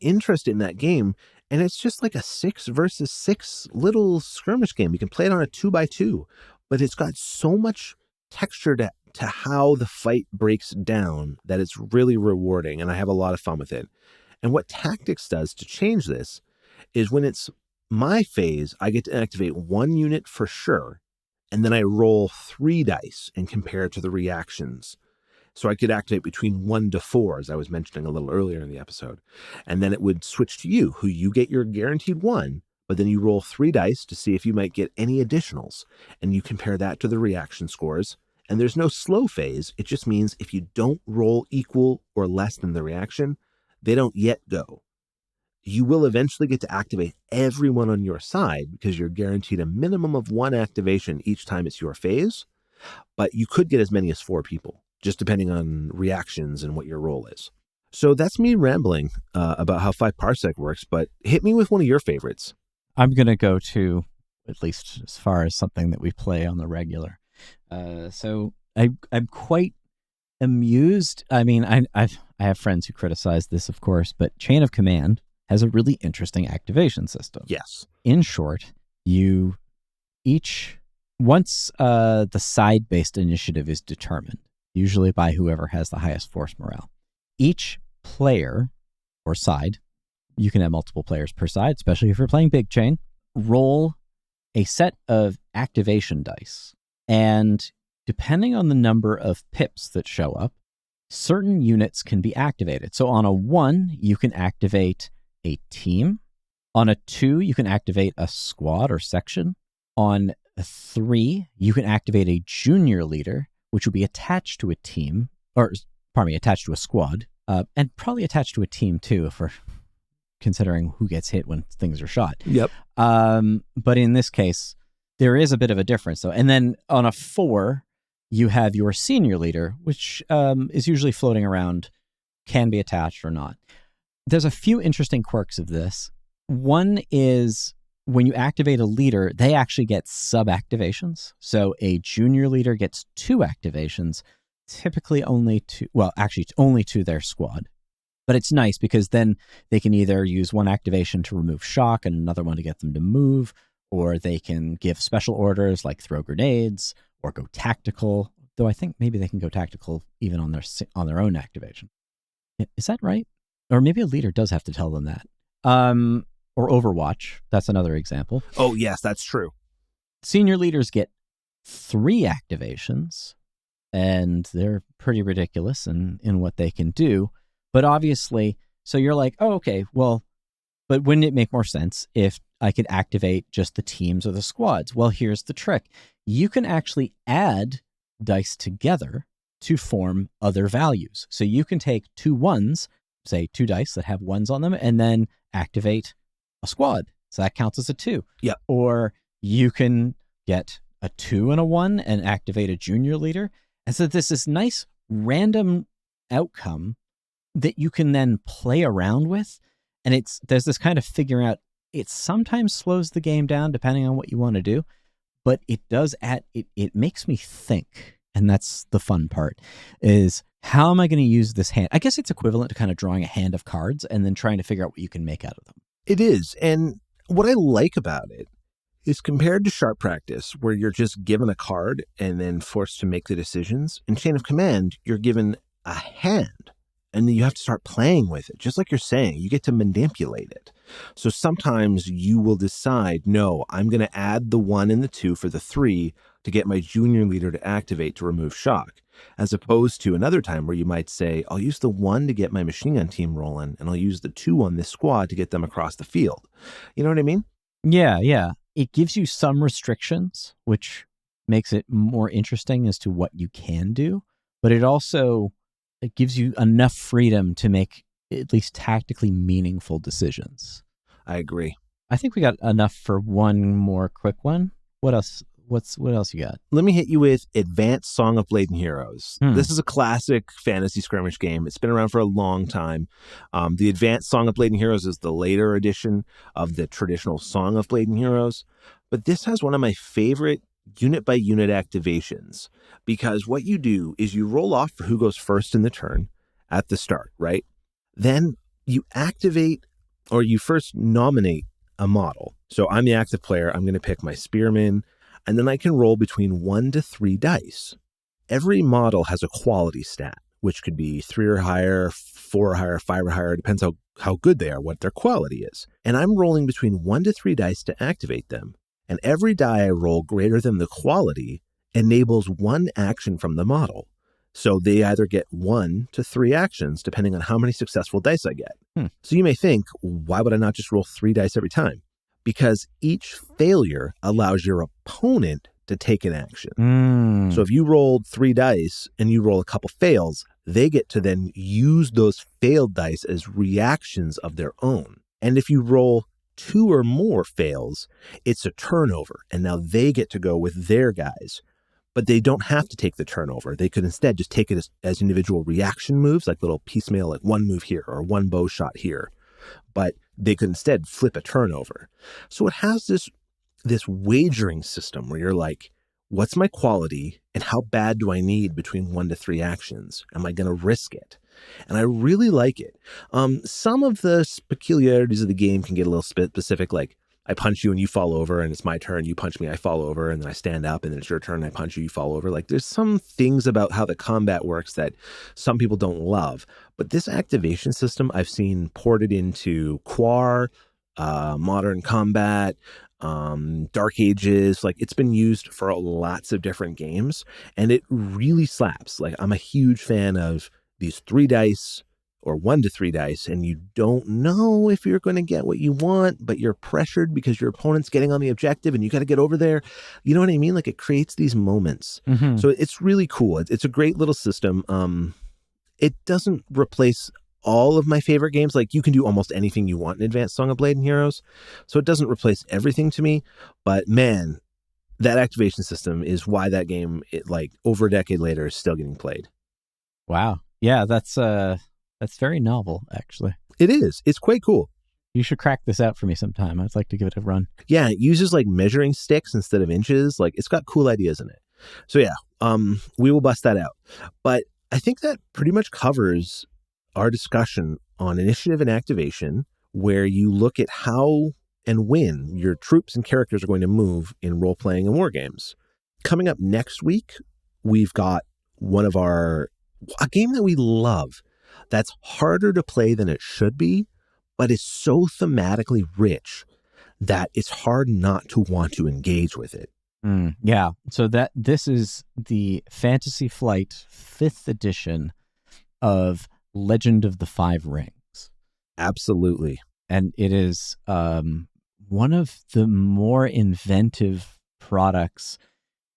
interest in that game. And it's just like a 6 versus 6 little skirmish game. You can play it on a 2x2, but it's got so much texture to how the fight breaks down that it's really rewarding, and I have a lot of fun with it. And what Tactics does to change this is, when it's my phase, I get to activate 1 unit for sure, and then I roll 3 dice and compare to the reactions. So I could activate between 1 to 4, as I was mentioning a little earlier in the episode. And then it would switch to you, who you get your guaranteed 1, but then you roll 3 dice to see if you might get any additionals. And you compare that to the reaction scores. And there's no slow phase. It just means if you don't roll equal or less than the reaction, they don't yet go. You will eventually get to activate everyone on your side, because you're guaranteed a minimum of 1 activation each time it's your phase. But you could get as many as 4 people, just depending on reactions and what your role is. So that's me rambling about how 5 Parsec works, but hit me with one of your favorites. I'm going to go to, at least as far as something that we play on the regular. So I'm quite amused. I mean, I have friends who criticize this, of course, but Chain of Command has a really interesting activation system. Yes. In short, once the side-based initiative is determined, usually by whoever has the highest force morale, each player or side, you can have multiple players per side, especially if you're playing Big Chain, roll a set of activation dice. And depending on the number of pips that show up, certain units can be activated. So on a 1, you can activate a team. On a 2, you can activate a squad or section. On a 3, you can activate a junior leader, which will be attached to a team, attached to a squad, and probably attached to a team too, if we're considering who gets hit when things are shot. Yep. But in this case, there is a bit of a difference, though. And then on a 4, you have your senior leader, which is usually floating around, can be attached or not. There's a few interesting quirks of this. One is, when you activate a leader, they actually get sub-activations. So a junior leader gets 2 activations, typically only to their squad. But it's nice, because then they can either use 1 activation to remove shock and another one to get them to move, or they can give special orders like throw grenades or go tactical, though I think maybe they can go tactical even on their own activation. Is that right? Or maybe a leader does have to tell them that. Or Overwatch, that's another example. Oh, yes, that's true. Senior leaders get 3 activations, and they're pretty ridiculous in what they can do. But obviously, so you're like, oh, okay, well, but wouldn't it make more sense if I could activate just the teams or the squads? Well, here's the trick. You can actually add dice together to form other values. So you can take 2 1s, say 2 dice that have 1s on them, and then activate a squad. So that counts as a 2. Yeah. Or you can get a 2 and a 1 and activate a junior leader. And so there's this nice random outcome that you can then play around with. And there's this kind of figuring out, it sometimes slows the game down depending on what you want to do, but it does it makes me think. And that's the fun part, is how am I going to use this hand? I guess it's equivalent to kind of drawing a hand of cards and then trying to figure out what you can make out of them. It is. And what I like about it is, compared to Sharp Practice, where you're just given a card and then forced to make the decisions, in Chain of Command, you're given a hand. And then you have to start playing with it. Just like you're saying, you get to manipulate it. So sometimes you will decide, no, I'm going to add the 1 and the 2 for the 3 to get my junior leader to activate to remove shock. As opposed to another time where you might say, I'll use the 1 to get my machine gun team rolling, and I'll use the 2 on this squad to get them across the field. You know what I mean? Yeah. It gives you some restrictions, which makes it more interesting as to what you can do. but it gives you enough freedom to make at least tactically meaningful decisions. I agree. I think we got enough for one more quick one. What else? What else you got? Let me hit you with Advanced Song of Blade and Heroes. This is a classic fantasy skirmish game. It's been around for a long time. The Advanced Song of Blade and Heroes is the later edition of the traditional Song of Blade and Heroes. But this has one of my favorite unit-by-unit activations, because what you do is you roll off for who goes first in the turn at the start, right? Then you activate, or you first nominate a model. So I'm the active player. I'm going to pick my spearman, and then I can roll between 1 to 3 dice. Every model has a quality stat, which could be 3 or higher, 4 or higher, 5 or higher. It depends how good they are, what their quality is. And I'm rolling between 1 to 3 dice to activate them. And every die I roll greater than the quality enables one action from the model. So they either get 1 to 3 actions, depending on how many successful dice I get. So you may think, why would I not just roll 3 dice every time? Because each failure allows your opponent to take an action. So if you rolled 3 dice and you roll a couple fails, they get to then use those failed dice as reactions of their own. And if you roll 2 or more fails, it's a turnover. And now they get to go with their guys. But they don't have to take the turnover. They could instead just take it as individual reaction moves, like little piecemeal, like 1 move here or 1 bow shot here. But they could instead flip a turnover. So it has this wagering system where you're like, what's my quality and how bad do I need between 1 to 3 actions? Am I going to risk it? And I really like it. Some of the peculiarities of the game can get a little specific, like I punch you and you fall over and it's my turn. You punch me, I fall over, and then I stand up and then it's your turn. I punch you, you fall over. Like there's some things about how the combat works that some people don't love. But this activation system I've seen ported into Quar, Modern Combat, Dark Ages. Like it's been used for lots of different games and it really slaps. Like I'm a huge fan of these 3 dice or 1 to 3 dice, and you don't know if you're going to get what you want, but you're pressured because your opponent's getting on the objective and you got to get over there. You know what I mean? Like it creates these moments. So it's really cool. It's a great little system. It doesn't replace all of my favorite games. Like you can do almost anything you want in Advanced Song of Blade and Heroes. So it doesn't replace everything to me, but man, that activation system is why that game, like over a decade later, is still getting played. Wow. Yeah, that's very novel, actually. It is. It's quite cool. You should crack this out for me sometime. I'd like to give it a run. Yeah, it uses like measuring sticks instead of inches. Like it's got cool ideas in it. So yeah, we will bust that out. But I think that pretty much covers our discussion on initiative and activation, where you look at how and when your troops and characters are going to move in role-playing and war games. Coming up next week, we've got a game that we love that's harder to play than it should be, but is so thematically rich that it's hard not to want to engage with it. Yeah. So this is the Fantasy Flight 5th edition of Legend of the Five Rings. Absolutely. And it is one of the more inventive products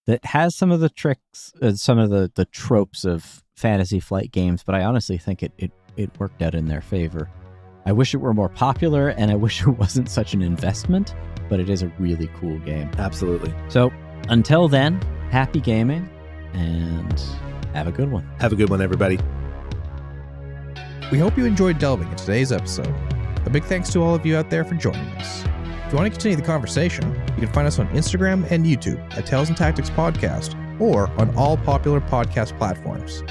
that has some of the tricks, some of the tropes of Fantasy Flight games, but I honestly think it worked out in their favor. I wish it were more popular, and I wish it wasn't such an investment, but it is a really cool game. Absolutely. So until then, happy gaming, and have a good one. Have a good one, everybody. We hope you enjoyed delving into today's episode. A big thanks to all of you out there for joining us. If you want to continue the conversation, you can find us on Instagram and YouTube at Tales and Tactics Podcast, or on all popular podcast platforms.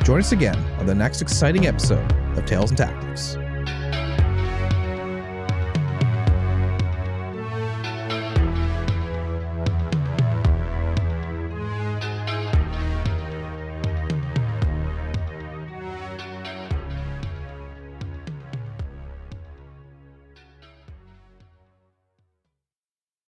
Join us again on the next exciting episode of Tales and Tactics.